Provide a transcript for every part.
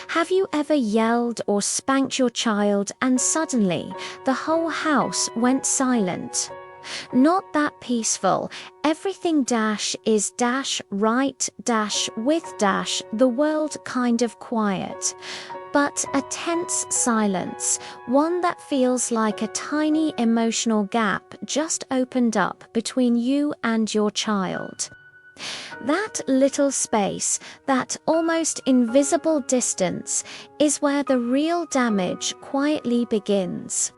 Have you ever yelled or spanked your child and suddenly the whole house went silent? Not that peaceful. Everything is right with the world kind of quiet. But a tense silence, one that feels like a tiny emotional gap just opened up between you and your child. That little space, that almost invisible distance, is where the real damage quietly begins.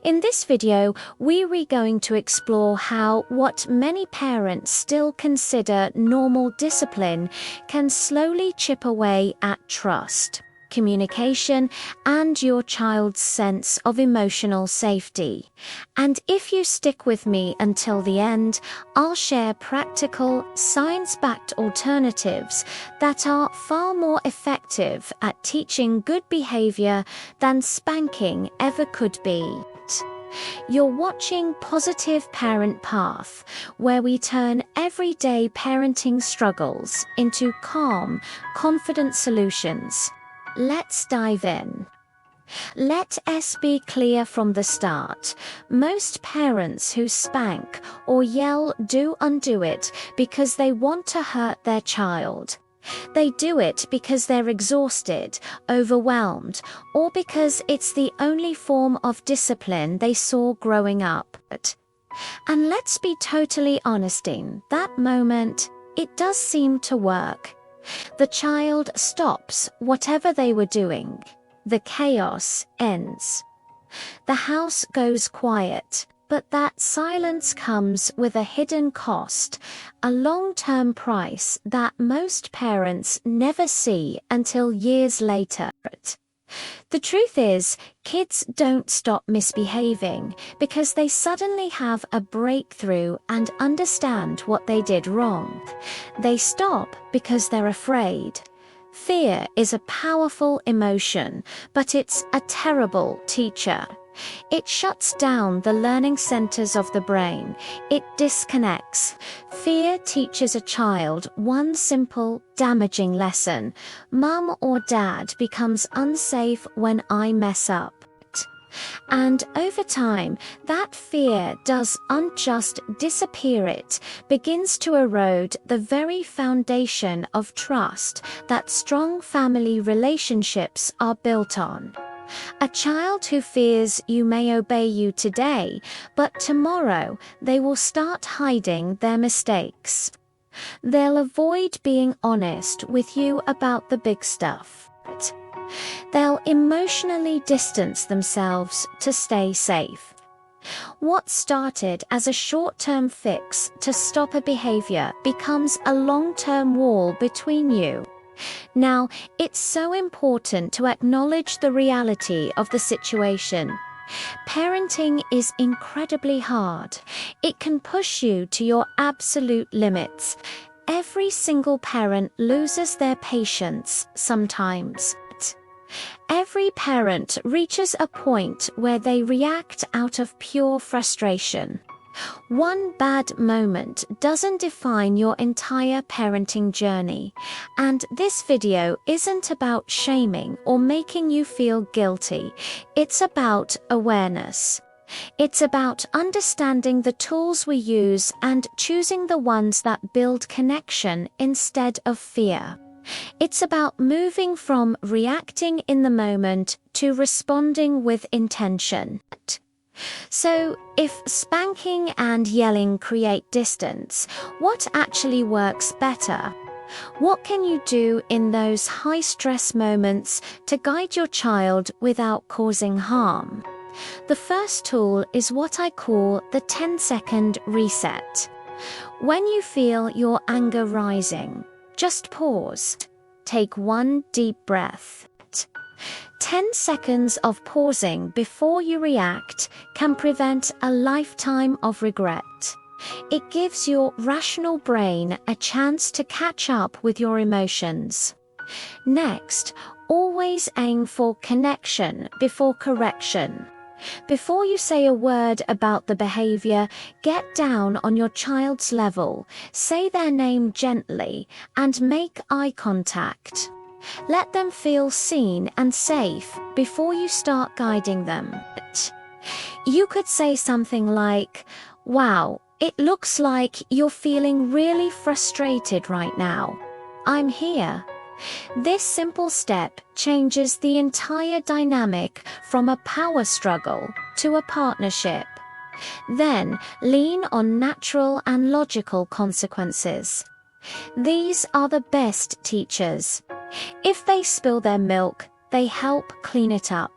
In this video, we're going to explore how what many parents still consider normal discipline can slowly chip away at trust, communication, and your child's sense of emotional safety. And if you stick with me until the end, I'll share practical, science-backed alternatives that are far more effective at teaching good behavior than spanking ever could be. You're watching Positive Parent Path, where we turn everyday parenting struggles into calm, confident solutions. Let's dive in. Let us be clear from the start. Most parents who spank or yell do undo it because they want to hurt their child. They do it because they're exhausted, overwhelmed, or because it's the only form of discipline they saw growing up. And let's be totally honest, in that moment, it does seem to work. The child stops whatever they were doing. The chaos ends. The house goes quiet, but that silence comes with a hidden cost, a long-term price that most parents never see until years later. The truth is, kids don't stop misbehaving because they suddenly have a breakthrough and understand what they did wrong. They stop because they're afraid. Fear is a powerful emotion, but it's a terrible teacher. It shuts down the learning centers of the brain. It disconnects. Fear teaches a child one simple, damaging lesson. Mom or dad becomes unsafe when I mess up. And over time, that fear doesn't just disappear, it begins to erode the very foundation of trust that strong family relationships are built on. A child who fears you may obey you today, but tomorrow they will start hiding their mistakes. They'll avoid being honest with you about the big stuff. They'll emotionally distance themselves to stay safe. What started as a short-term fix to stop a behavior becomes a long-term wall between you. Now, it's so important to acknowledge the reality of the situation. Parenting is incredibly hard. It can push you to your absolute limits. Every single parent loses their patience sometimes. Every parent reaches a point where they react out of pure frustration. One bad moment doesn't define your entire parenting journey, and this video isn't about shaming or making you feel guilty. It's about awareness. It's about understanding the tools we use and choosing the ones that build connection instead of fear. It's about moving from reacting in the moment to responding with intention. So, if spanking and yelling create distance, what actually works better? What can you do in those high-stress moments to guide your child without causing harm? The first tool is what I call the 10-second reset. When you feel your anger rising, just pause. Take one deep breath. 10 seconds of pausing before you react can prevent a lifetime of regret. It gives your rational brain a chance to catch up with your emotions. Next, always aim for connection before correction. Before you say a word about the behavior, get down on your child's level, say their name gently, and make eye contact. Let them feel seen and safe before you start guiding them. You could say something like, "Wow, it looks like you're feeling really frustrated right now. I'm here." This simple step changes the entire dynamic from a power struggle to a partnership. Then lean on natural and logical consequences. These are the best teachers. If they spill their milk, they help clean it up.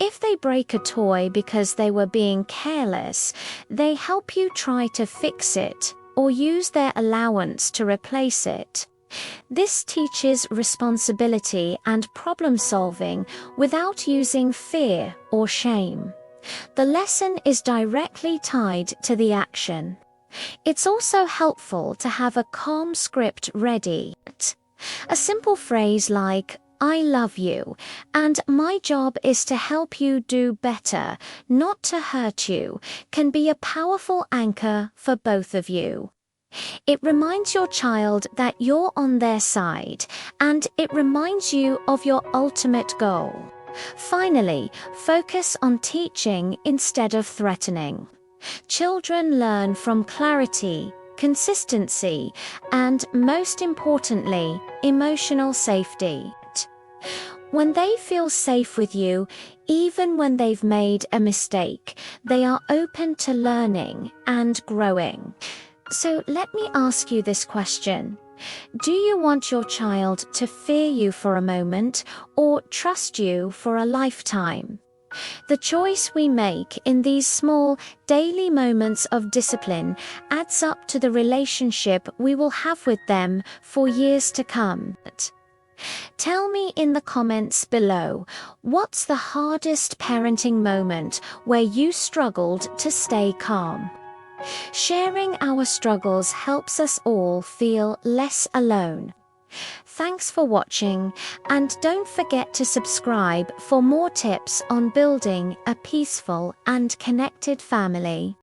If they break a toy because they were being careless, they help you try to fix it or use their allowance to replace it. This teaches responsibility and problem solving without using fear or shame. The lesson is directly tied to the action. It's also helpful to have a calm script ready. A simple phrase like, "I love you, and my job is to help you do better, not to hurt you," can be a powerful anchor for both of you. It reminds your child that you're on their side, and it reminds you of your ultimate goal. Finally, focus on teaching instead of threatening. Children learn from clarity, consistency, and most importantly, emotional safety. When they feel safe with you, even when they've made a mistake, they are open to learning and growing. So let me ask you this question. Do you want your child to fear you for a moment or trust you for a lifetime? The choice we make in these small, daily moments of discipline adds up to the relationship we will have with them for years to come. Tell me in the comments below, what's the hardest parenting moment where you struggled to stay calm? Sharing our struggles helps us all feel less alone. Thanks for watching, and don't forget to subscribe for more tips on building a peaceful and connected family.